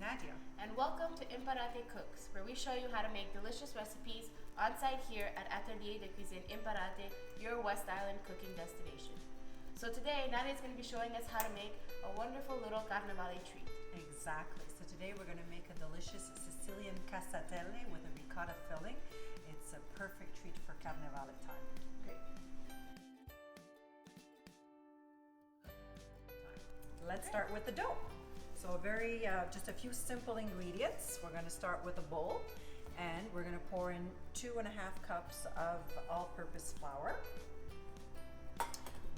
Nadia. And welcome to Imparate Cooks, where we show you how to make delicious recipes on site here at Atelier de Cuisine Imparate, your West Island cooking destination. So today, Nadia is going to be showing us how to make a wonderful little carnevale treat. Exactly. So today we're going to make a delicious Sicilian casatelle with a ricotta filling. It's a perfect treat for carnevale time. Great. Let's start with the dough. So just a few simple ingredients. We're going to start with a bowl, and we're going to pour in 2.5 cups of all-purpose flour.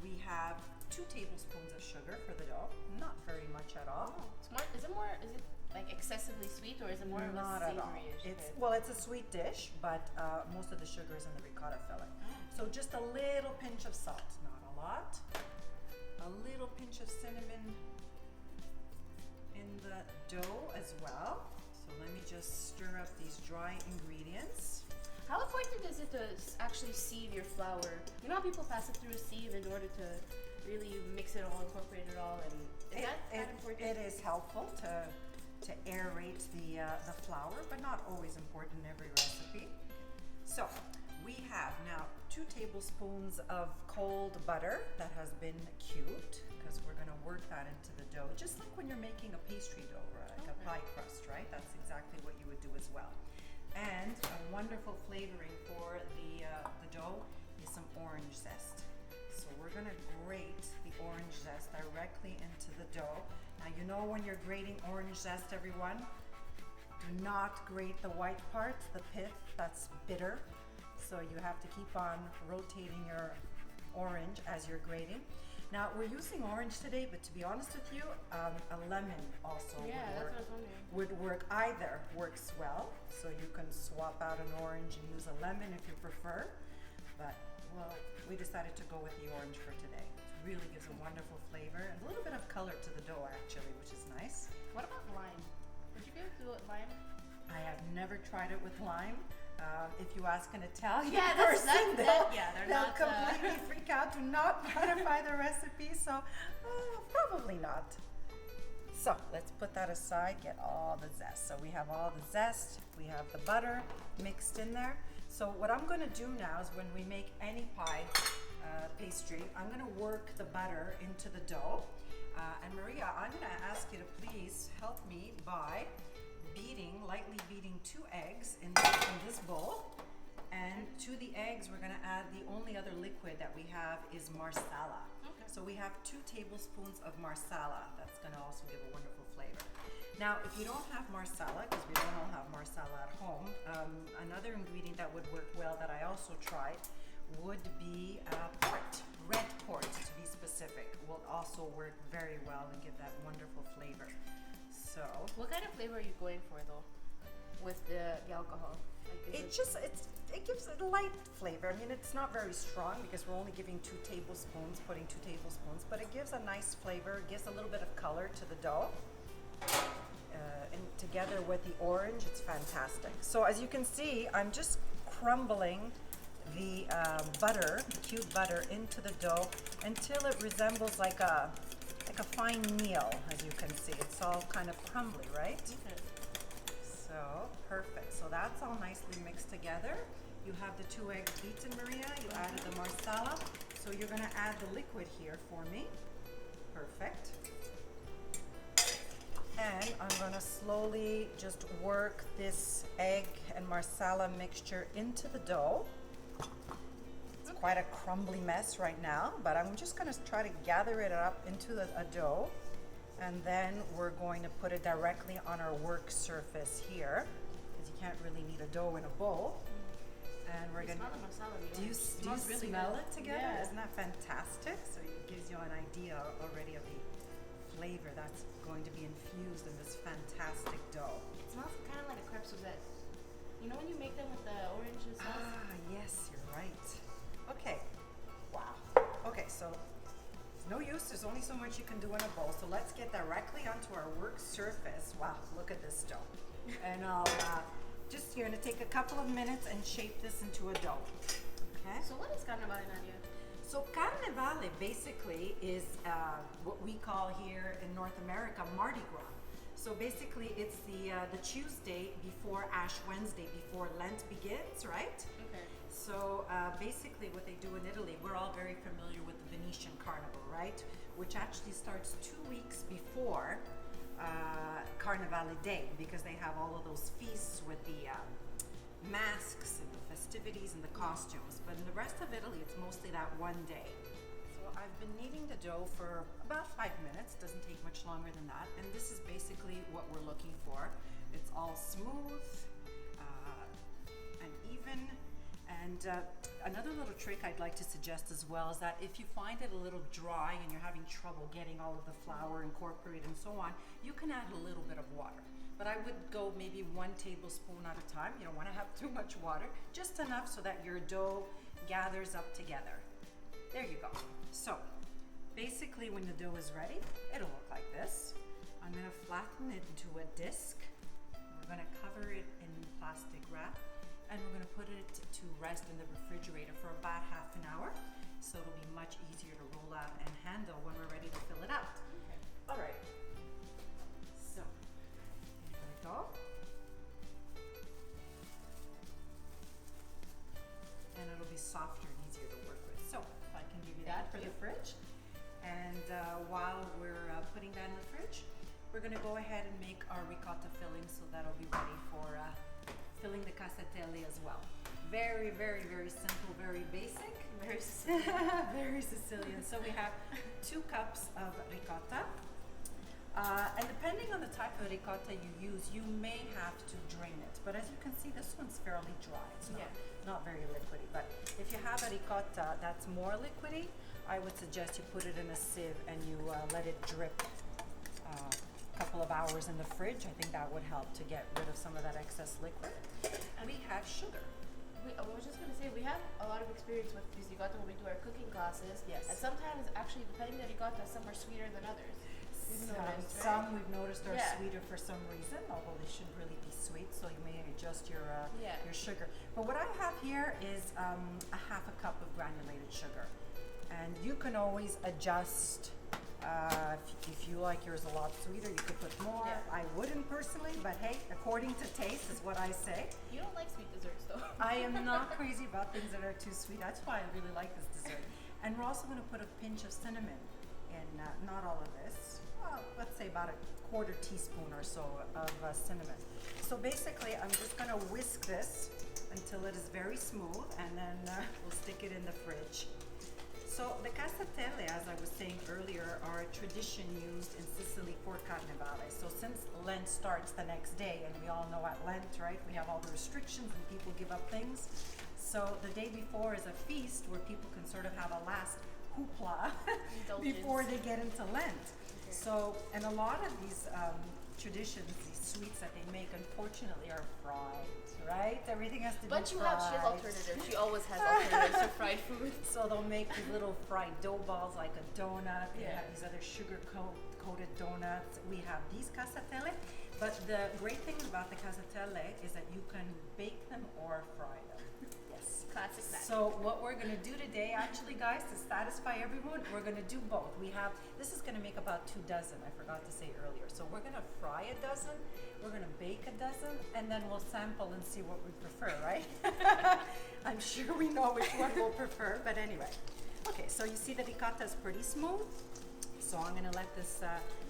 We have 2 tablespoons of sugar for the dough, not very much at all. Oh, it's more, is it like excessively sweet, or is it more of Not a at all. savory-ish It's a sweet dish, but most of the sugar is in the ricotta filling. So just a little pinch of salt, not a lot. A little pinch of cinnamon in the dough as well. So let me just stir up these dry ingredients. How important is it to actually sieve your flour? You know how people pass it through a sieve in order to really mix it all, incorporate it all, and is that important? It is helpful to aerate the flour, but not always important in every recipe. So we have now 2 tablespoons of cold butter that has been cubed, because we're going to work that into the dough, just like when you're making a pastry dough, right? Like a pie crust, right? That's exactly what you would do as well. And a wonderful flavoring for the dough is some orange zest. So we're going to grate the orange zest directly into the dough. Now you know when you're grating orange zest, everyone, do not grate the white part, the pith, that's bitter. So you have to keep on rotating your orange as you're grating. Now we're using orange today, but to be honest with you, a lemon also Yeah, that's what I was wondering. would work. Either works well, so you can swap out an orange and use a lemon if you prefer. But well, we decided to go with the orange for today. It really gives a wonderful flavor and a little bit of color to the dough actually, which is nice. What about lime? Would you be able to do it with lime? I have never tried it with lime. If you ask an Italian they're person, not. they'll completely freak out. Do not modify the recipe. So probably not. So let's put that aside. Get all the zest. So we have all the zest. We have the butter mixed in there. So what I'm going to do now is when we make any pie pastry, I'm going to work the butter into the dough. And Maria, I'm going to ask you to please help me by lightly beating 2 eggs in this bowl. And to the eggs, we're going to add the only other liquid that we have is marsala. Okay. So we have 2 tablespoons of marsala. That's going to also give a wonderful flavor. Now, if you don't have marsala, because we don't all have marsala at home, another ingredient that would work well that I also tried would be port. Red port, to be specific, will also work very well and give that wonderful flavor. So What kind of flavor are you going for though, with the alcohol? Like, it gives it a light flavor. I mean, it's not very strong because we're only giving 2 tablespoons, putting 2 tablespoons, but it gives a nice flavor. It gives a little bit of color to the dough. And together with the orange, it's fantastic. So as you can see, I'm just crumbling the butter, the cubed butter, into the dough until it resembles like a fine meal. As you can see, it's all kind of crumbly, right? Okay. So perfect. So that's all nicely mixed together. You have the 2 eggs beaten, Maria. You added the marsala. So you're going to add the liquid here for me. Perfect. And I'm going to slowly just work this egg and marsala mixture into the dough. It's quite a crumbly mess right now, but I'm just going to try to gather it up into a dough. And then we're going to put it directly on our work surface here, because you can't really knead a dough in a bowl. And we're going to... Smell the masala. Do you really smell good. it together? Yeah. Isn't that fantastic? So it gives you an idea already of the flavor that's going to be infused in this fantastic dough. It smells kind of like a crepe Suzette. You know when you make them with the orange sauce? Ah, yes, you're right. Okay. Wow. Okay, so it's no use. There's only so much you can do in a bowl. So let's get directly onto our work surface. Wow, look at this dough. And I'll just, you're going to take a couple of minutes and shape this into a dough. Okay? So what is carnevale, Nadia? So Carnevale basically is what we call here in North America Mardi Gras. So basically, it's the Tuesday before Ash Wednesday, before Lent begins, right? Okay. So basically, what they do in Italy, we're all very familiar with the Venetian Carnival, right? Which actually starts 2 weeks before Carnevale Day, because they have all of those feasts with the masks and the festivities and the costumes. But in the rest of Italy, it's mostly that one day. So I've been kneading the dough for about 5 minutes. Doesn't take much longer than that. And this is basically what we're looking for. It's all smooth and even. And another little trick I'd like to suggest as well is that if you find it a little dry and you're having trouble getting all of the flour incorporated and so on, you can add a little bit of water. But I would go maybe 1 tablespoon at a time. You don't want to have too much water, just enough so that your dough gathers up together. There you go. So basically when the dough is ready, it'll look like this. I'm going to flatten it into a disc. We're going to cover it in plastic wrap, and we're going to put it to rest in the refrigerator for about half an hour, so it'll be much easier to roll out and handle when we're ready to fill it out. Okay. All right. So here we go. And it'll be softer and easier to work with. So if I can give you that for the fridge. And while we're putting that in the fridge, we're going to go ahead and make our ricotta filling, so that'll be ready for filling the casatelle as well. Very, very, very simple, very basic. Very Sicilian. Very Sicilian. So we have 2 cups of ricotta. And depending on the type of ricotta you use, you may have to drain it. But as you can see, this one's fairly dry. It's not very liquidy. But if you have a ricotta that's more liquidy, I would suggest you put it in a sieve and you let it drip a couple of hours in the fridge. I think that would help to get rid of some of that excess liquid. And we have sugar. I was just going to say, we have a lot of experience with these ricotta when we do our cooking classes. Yes. And sometimes, actually, depending on the ricotta, some are sweeter than others. We've noticed, right? Some we've noticed are sweeter for some reason, although they shouldn't really be sweet, so you may adjust your sugar. But what I have here is a half a cup of granulated sugar. And you can always adjust. If you like yours a lot sweeter, you could put more. Yeah. I wouldn't personally, but hey, according to taste is what I say. You don't like sweet desserts, though. I am not crazy about things that are too sweet. That's why I really like this dessert. And we're also going to put a pinch of cinnamon in, not all of this. Well, let's say about a 1/4 teaspoon or so of cinnamon. So basically, I'm just going to whisk this until it is very smooth, and then we'll stick it in the fridge. So the casatelle, as I was saying earlier, are a tradition used in Sicily for Carnevale. So since Lent starts the next day, and we all know at Lent, right, we have all the restrictions and people give up things. So the day before is a feast where people can sort of have a last hoopla before they get into Lent. Okay. So, and a lot of these traditions, these sweets that they make, unfortunately, are fried, right? Everything has to be fried. But she has alternatives. She always has alternatives to fried food. So they'll make these little fried dough balls like a donut. They have these other sugar-coated donuts. We have these casatelle. But the great thing about the casatelle is that you can bake them or fry them. Yes. Classic snack. So what we're going to do today, actually, guys, to satisfy everyone, we're going to do both. This is going to make about 2 dozen, I forgot to say earlier. So we're going to fry a dozen, we're going to bake a dozen, and then we'll sample and see what we prefer, right? I'm sure we know which one we'll prefer, but anyway. Okay, so you see the ricotta is pretty smooth. So I'm going to let this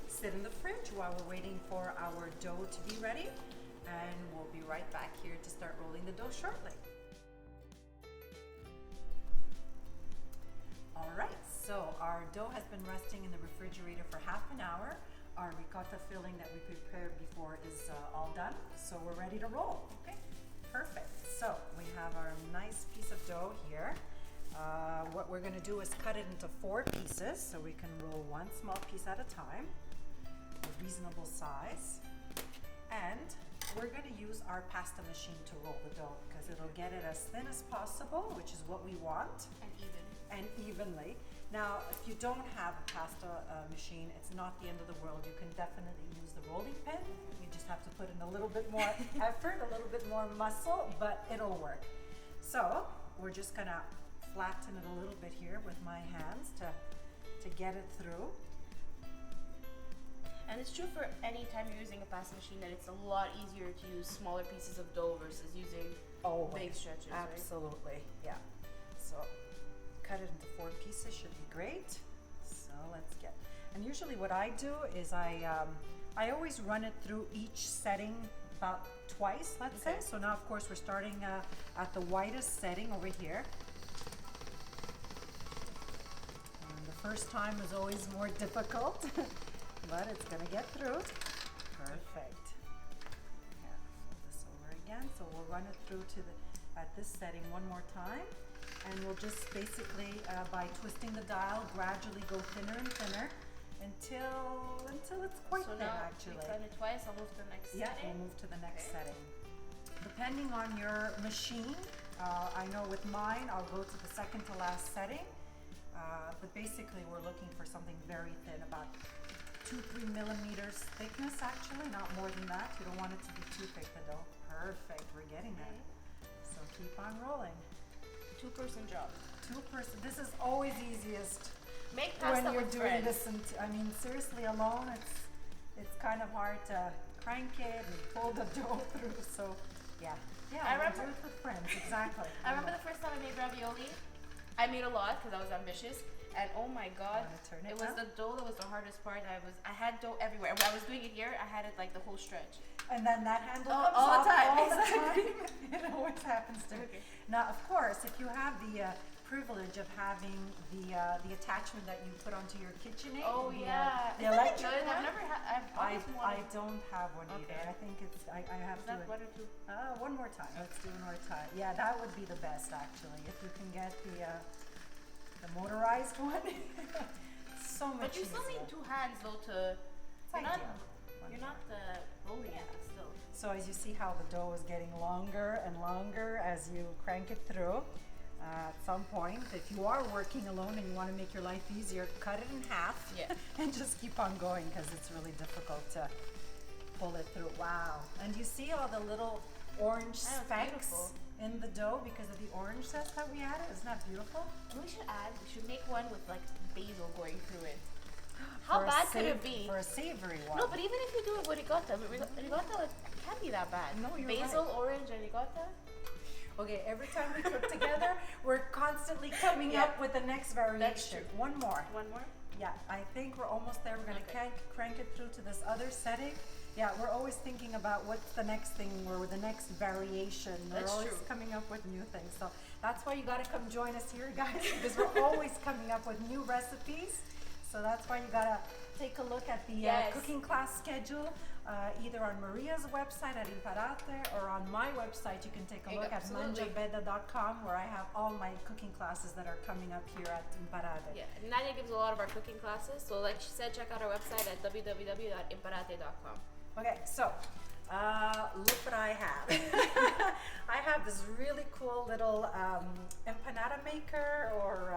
sit in the fridge while we're waiting for our dough to be ready. And we'll be right back here to start rolling the dough shortly. All right, so our dough has been resting in the refrigerator for half an hour. Our ricotta filling that we prepared before is all done, so we're ready to roll. Okay, perfect. So we have our nice piece of dough here. What we're going to do is cut it into 4 pieces, so we can roll 1 small piece at a time, a reasonable size. And we're going to use our pasta machine to roll the dough because it'll get it as thin as possible, which is what we want. And even. And evenly. Now, if you don't have a pasta machine, it's not the end of the world. You can definitely use the rolling pin. You just have to put in a little bit more effort, a little bit more muscle, but it'll work. So we're just gonna flatten it a little bit here with my hands to get it through. And it's true for any time you're using a pasta machine that it's a lot easier to use smaller pieces of dough versus using big stretches, right? Absolutely, yeah. So cut it into 4 pieces should be great. So let's get. And usually what I do is I always run it through each setting about twice, let's say. So now of course we're starting at the widest setting over here. And the first time is always more difficult, but it's gonna get through. Perfect. Yeah, flip this over again. So we'll run it through to at this setting one more time. And we'll just basically, by twisting the dial, gradually go thinner and thinner until it's quite So thin, now actually. we've done it twice. I'll move to the next Yeah, setting. we'll move to the next Okay. setting. Depending on your machine, I know with mine, I'll go to the second to last setting. But basically, we're looking for something very thin, about 2-3 millimeters thickness, actually, not more than that. You don't want it to be too thick, the dough. Perfect, we're getting there. So keep on rolling. 2-person job. 2-person. This is always easiest Make pasta when you're with doing friends. this. And I mean, seriously, alone, it's kind of hard to crank it and pull the dough through. So, yeah, I we'll remember- do it with friends. Exactly. I remember the first time I made ravioli. I made a lot because I was ambitious, and oh my god, Wanna turn it it was now? the dough that was the hardest part. I had dough everywhere. When I was doing it here, I had it like the whole stretch. And then that handle Oh, comes all the off time, all the exactly. time. It always happens to me. Okay. Now, of course, if you have the privilege of having the attachment that you put onto your KitchenAid, Oh the, yeah, the Isn't it electric good? one, I've never had. I've I always wanted. don't have one either. Okay. I think it's I have Is to. that one or two? One more time. Let's do one more time. Yeah, that would be the best actually. If you can get the motorized one, so much But you still easier. need 2 hands though to. It's You're not. ideal. You're not rolling it, but still. So as you see how the dough is getting longer and longer as you crank it through, at some point, if you are working alone and you want to make your life easier, cut it in half Yeah. and just keep on going because it's really difficult to pull it through. Wow. And you see all the little orange That was specks beautiful. in the dough because of the orange zest that we added? Isn't that beautiful? And we should make one with like basil going through it. How For a bad could it be? For a savory one. No, but even if you do it with ricotta, ricotta it can't be that bad. No, you're Basil, right. orange, and ricotta. Okay, every time we cook together, we're constantly coming Yeah. up with the next variation. That's true. One more. One more. Yeah, I think we're almost there. We're gonna Okay. crank it through to this other setting. Yeah, we're always thinking about what's the next thing or the next variation. We're That's always true. coming up with new things. So that's why you gotta come join us here, guys, because we're always coming up with new recipes. So that's why you gotta take a look at the Yes. cooking class schedule, either on Maria's website at Imparate or on my website. You can take a look at Absolutely. manjabeda.com where I have all my cooking classes that are coming up here at Imparate. Yeah, and Nadia gives a lot of our cooking classes. So, like she said, check out our website at www.imparate.com. Okay, so look what I have. I have this really cool little empanada maker or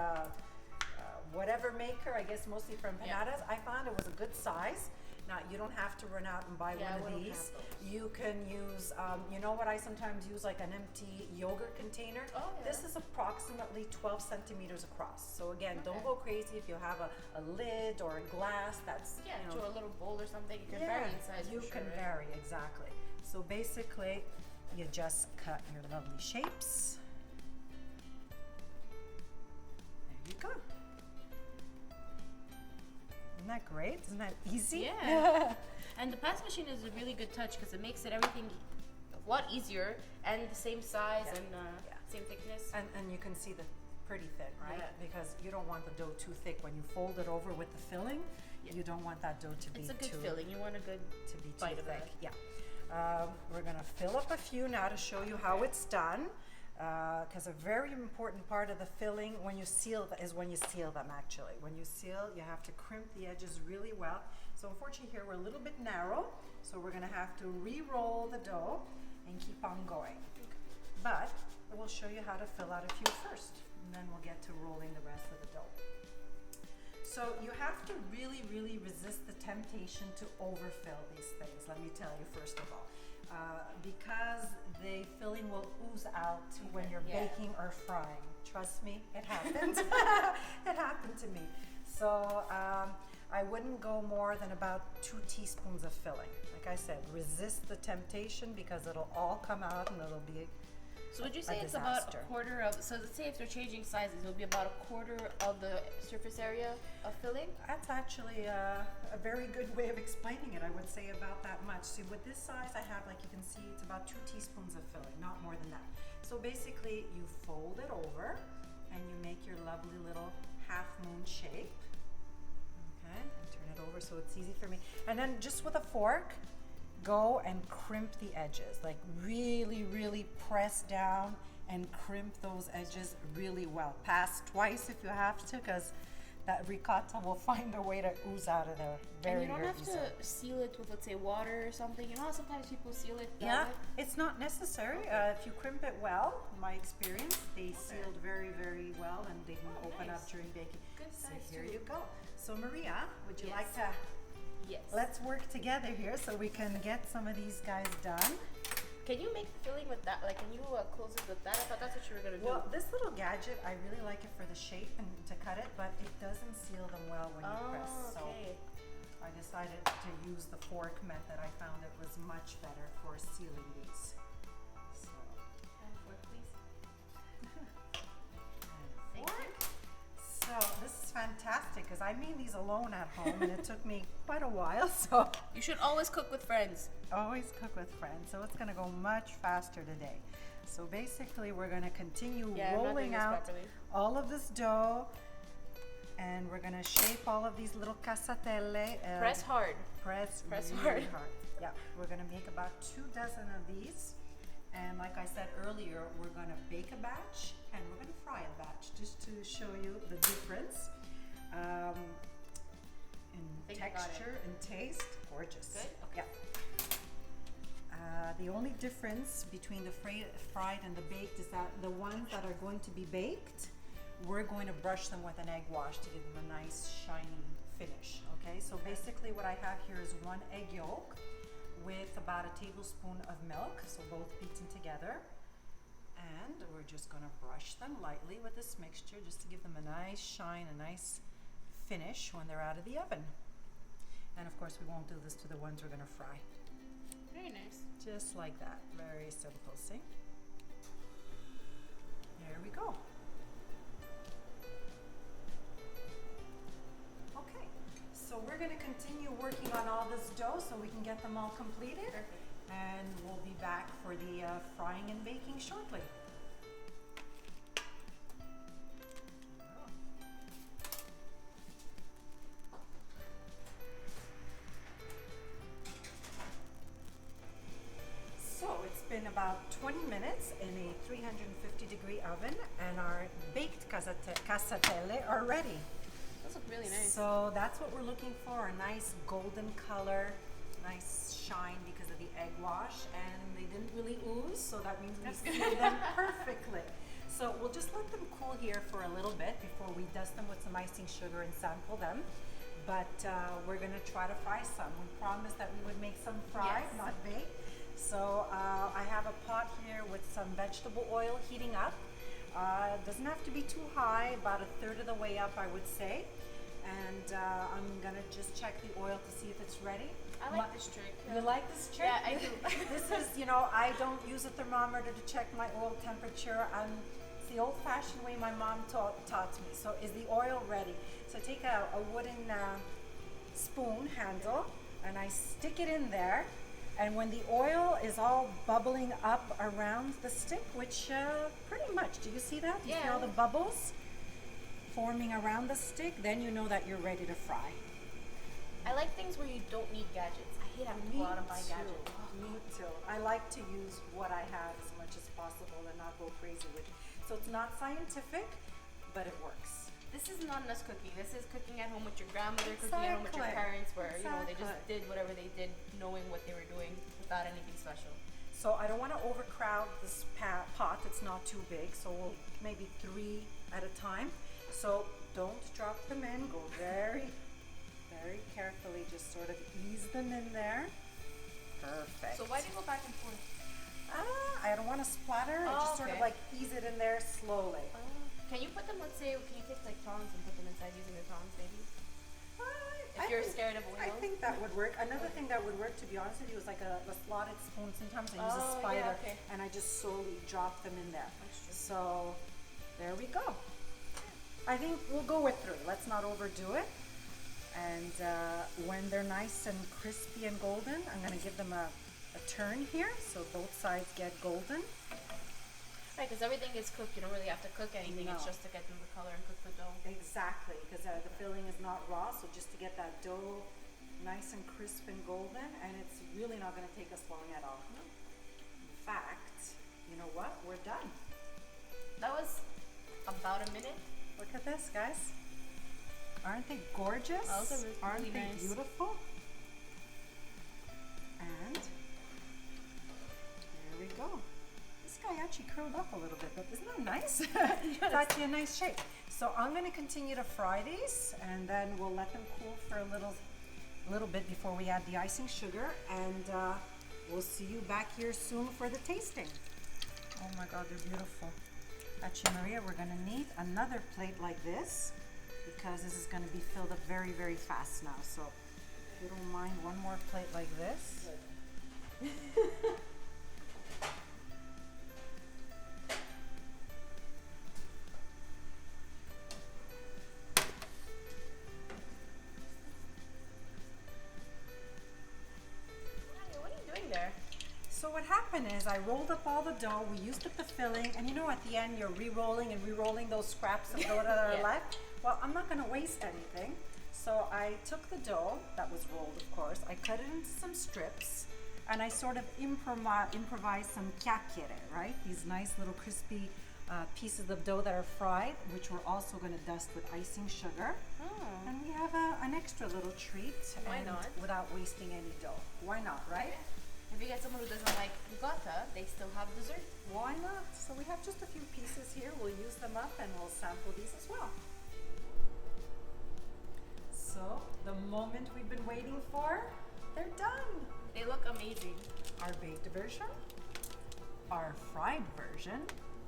whatever maker, I guess mostly for empanadas. Yeah. I found it was a good size. Now, you don't have to run out and buy Yeah, one we of don't these. have those. You can use, you know what I sometimes use, like an empty yogurt container. Oh, yeah. This is approximately 12 centimeters across. So again, don't Okay. go crazy if you have a lid or a glass that's, Yeah, you know, to a little bowl or something. You can vary in size. you for can sure, right? vary, exactly. So basically, you just cut your lovely shapes. There you go. Isn't that great? Isn't that easy? Yeah. And the pasta machine is a really good touch because it makes it everything a lot easier and the same size Yeah. and Yeah. same thickness. And you can see the pretty thin, right? Yeah. Because you don't want the dough too thick. When you fold it over with the filling, Yeah. you don't want that dough to be It's a good too filling. You want a good to be too bite of thick. that. Yeah. We're gonna fill up a few now to show you how it's done. Because a very important part of the filling when you seal is when you seal them actually. When you seal, you have to crimp the edges really well. So unfortunately here we're a little bit narrow, so we're gonna have to re-roll the dough and keep on going. But we'll show you how to fill out a few first, and then we'll get to rolling the rest of the dough. So you have to really, really resist the temptation to overfill these things, let me tell you first of all. Because the filling will ooze out when you're Yeah. baking or frying. Trust me, it happened. It happened to me. So I wouldn't go more than about 2 teaspoons of filling. Like I said, resist the temptation because it'll all come out and it'll be So would you a say it's about disaster. a quarter of, so let's say if they're changing sizes, it'll be about a quarter of the surface area of filling? That's actually a very good way of explaining it. I would say about that much. See, with this size I have, like you can see, it's about 2 teaspoons of filling, not more than that. So basically you fold it over and you make your lovely little half moon shape. Okay, and turn it over so it's easy for me. And then just with a fork, go and crimp the edges. Like really, really press down and crimp those edges really well. Pass twice if you have to, because that ricotta will find a way to ooze out of there very, And you don't very have easily. to seal it with, let's say, water or something. You know how sometimes people seal it that Yeah, way? it's not necessary. If you crimp it well, in my experience, they sealed very, very well and they didn't open up nice. during baking. Good So size here too. you go. So Maria, would you Yes. like to, Yes. let's work together here so we can get some of these guys done. Can you make the filling with that? Like, can you close it with that? I thought that's what you were gonna do. Well, this little gadget, I really like it for the shape and to cut it, but it doesn't seal them well when you press. So okay. I decided to use the fork method. I found it was much better for sealing these. So, And fork, please. and Thank fork. So this is fantastic because I made these alone at home and it took me quite a while. So You should always cook with friends. always cook with friends. So it's gonna go much faster today. So basically we're gonna continue Yeah, I'm not doing rolling this out properly. all of this dough and we're gonna shape all of these little casatelle. Press hard. Press hard. really hard. Yeah, we're gonna make about 2 dozen of these. And like I said earlier, we're gonna bake a batch and we're gonna fry a batch just to show you the difference in Think I got it. texture and taste. Gorgeous. Good? Okay. Yeah. The only difference between the fried and the baked is that the ones that are going to be baked, we're going to brush them with an egg wash to give them a nice shiny finish. Okay, so basically what I have here is 1 egg yolk with about a tablespoon of milk, so both beaten together. And we're just going to brush them lightly with this mixture just to give them a nice shine, a nice finish when they're out of the oven. And of course we won't do this to the ones we're going to fry. Very nice. Just like that, very simple, see? There we go. Okay, so we're gonna continue working on all this dough so we can get them all completed. Perfect. And we'll be back for the frying and baking shortly. So it's been about 20 minutes in a 350-degree oven and our baked casatelle are ready. Those look really nice. So that's what we're looking for, a nice golden color, nice shine because of the egg wash, and they didn't really ooze, so that means we sealed them perfectly. So we'll just let them cool here for a little bit before we dust them with some icing sugar and sample them. But we're gonna try to fry some. We promised that we would make some fried, Yes. not baked. So I have a pot here with some vegetable oil heating up. It doesn't have to be too high, about 1/3 of the way up, I would say. And I'm gonna just check the oil to see if it's ready. I like this trick. You like this trick? Yeah, I do. This is, you know, I don't use a thermometer to check my oil temperature. It's the old-fashioned way my mom taught me. So is the oil ready? So I take a wooden spoon handle and I stick it in there. And when the oil is all bubbling up around the stick, which pretty much, do you see that? Do you see Yeah. all the bubbles forming around the stick? Then you know that you're ready to fry. I like things where you don't need gadgets. I hate having to go out and buy gadgets. Me too. I like to use what I have as much as possible and not go crazy with it. So it's not scientific, but it works. This is not us cooking. This is cooking at home with your grandmother, cooking at home with your Exactly. parents, where you know they just Exactly. did whatever they did, knowing what they were doing without anything special. So I don't want to overcrowd this pot. It's not too big, so we'll maybe 3 at a time. So don't drop them in. Go very, very carefully. Just sort of ease them in there. Perfect. So why do you go back and forth? I don't want to splatter. I Oh, just sort of okay. like ease it in there slowly. Can you put them? Let's say, can you take like tongs and put them inside using the tongs, maybe? If you're scared of oil. I think that would work. Another thing that would work, to be honest with you, is like a slotted spoon. Sometimes I use a Oh, spider yeah, okay. and I just slowly drop them in there. That's true. So there we go. I think we'll go with 3. Let's not overdo it. And when they're nice and crispy and golden, I'm going to give them a turn here so both sides get golden. Right, because everything is cooked. You don't really have to cook anything. It's No. just to get them the color and cook the dough. Exactly, because the filling is not raw, so just to get that dough nice and crisp and golden, and it's really not going to take us long at all. In fact, you know what? We're done. That was about a minute. Look at this, guys. Aren't they gorgeous? Those are really Aren't they nice. beautiful? And there we go. This guy actually curled up a little bit, but isn't that nice? It's actually a nice shape. So I'm going to continue to fry these, and then we'll let them cool for a little bit before we add the icing sugar, and we'll see you back here soon for the tasting. Oh my God, they're beautiful. Actually, Maria, we're going to need another plate like this because this is going to be filled up very, very fast now. So if you don't mind, one more plate like this. Nadia, what are you doing there? So what happened is I rolled up all the dough, we used up the filling, and you know at the end you're re-rolling and re-rolling those scraps of dough that are Yeah. left? Well, I'm not going to waste anything. So I took the dough that was rolled, of course, I cut it into some strips, and I sort of improvised some chiacchiere, right? These nice little crispy pieces of dough that are fried, which we're also going to dust with icing sugar. Oh. And we have an extra little treat. Why and not? Without wasting any dough. Why not, right? If you get someone who doesn't like ricotta, they still have dessert. Why not? So we have just a few pieces here. We'll use them up and we'll sample these as well. So the moment we've been waiting for, they're done. They look amazing. Our baked version, our fried version,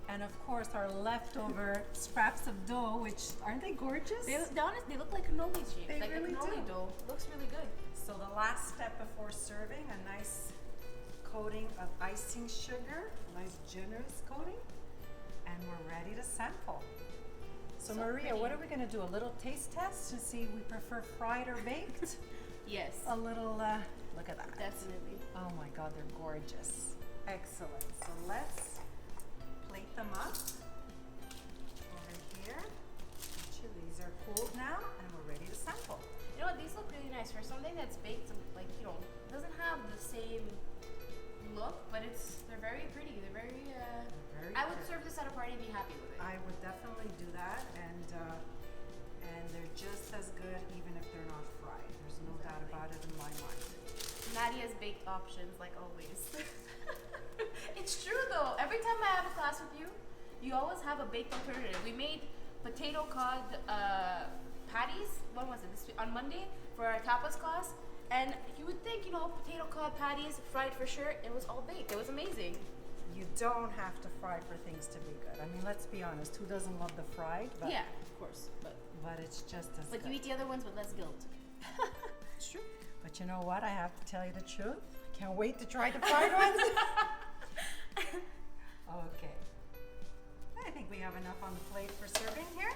and of course our leftover scraps of dough, which aren't they gorgeous? They look like cannoli shapes. They like really the cannoli do. dough. Looks really good. So the last step before serving, a nice coating of icing sugar, nice generous coating, and we're ready to sample. So Maria, pretty. what are we going to do? A little taste test to see if we prefer fried or baked? Yes. A little, look at that. Definitely. Oh my God, they're gorgeous. Excellent. So let's plate them up over here. Actually, these are cooled now, and we're ready to sample. You know what? These look really nice for something that's baked. Like doesn't have the same look, but they're very pretty. They're very. Very I would pretty. serve this at a party and be happy with it. I would definitely do that, and they're just as good even if they're not fried. There's no doubt about it in my mind. Nadia's baked options, like always. It's true though. Every time I have a class with you, you always have a baked alternative. We made potato cod patties. When was it? On Monday for our tapas class. And you would think, potato cod patties, fried for sure. It was all baked. It was amazing. You don't have to fry for things to be good. I mean, let's be honest. Who doesn't love the fried? But, Yeah, of course. But it's just as But good. you eat the other ones with less guilt. It's true. But you know what? I have to tell you the truth. I can't wait to try the fried ones. Okay. I think we have enough on the plate for serving here.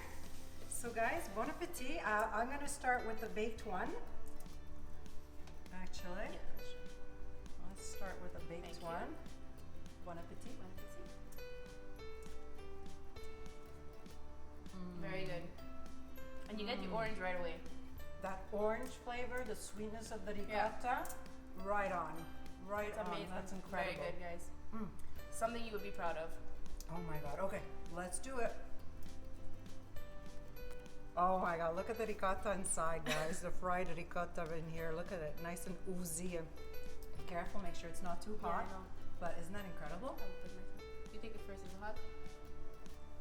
So guys, bon appetit. I'm going to start with the baked one. Actually, let's start with the baked Thank you. one. Bon appetit. Very good. And you get the orange right away. That orange flavor, the sweetness of the ricotta, right on. Right It's on. amazing. That's incredible. Very good, guys. Mm. Something you would be proud of. Oh my God. Okay, let's do it. Oh my God, look at the ricotta inside, guys. The fried ricotta in here. Look at it, nice and oozy. And be careful, make sure it's not too Yeah, I hot. know. But isn't that incredible? I would put my- You think it first is it hot?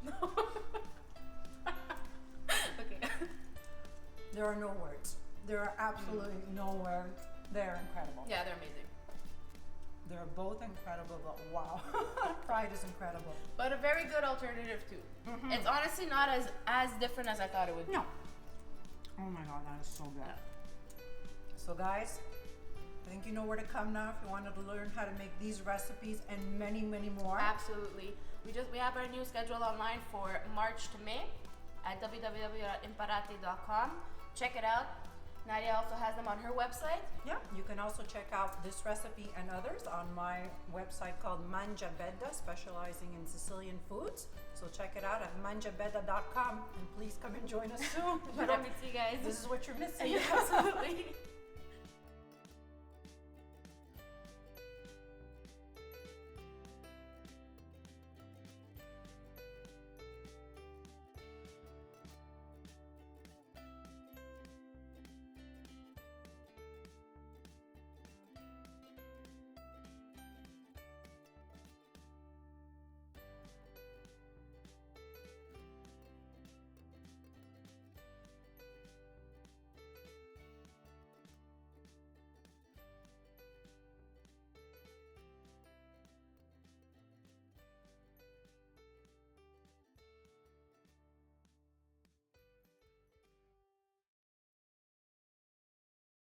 No. Okay. There are no words. There are absolutely no words. They're incredible. Yeah, they're amazing. They're both incredible, but wow. Fried is incredible. But a very good alternative too. It's honestly not as different as I thought it would be. No. Oh my God, that is so good. So guys, I think you know where to come now if you wanted to learn how to make these recipes and many, many more. Absolutely. We have our new schedule online for March to May at www.imparate.com. Check it out. Nadia also has them on her website. Yeah, you can also check out this recipe and others on my website called Mangiabedda, specializing in Sicilian foods. So check it out at mangiabedda.com and please come and join us soon. Bon appetit, guys. This is what you're missing. Yeah, absolutely.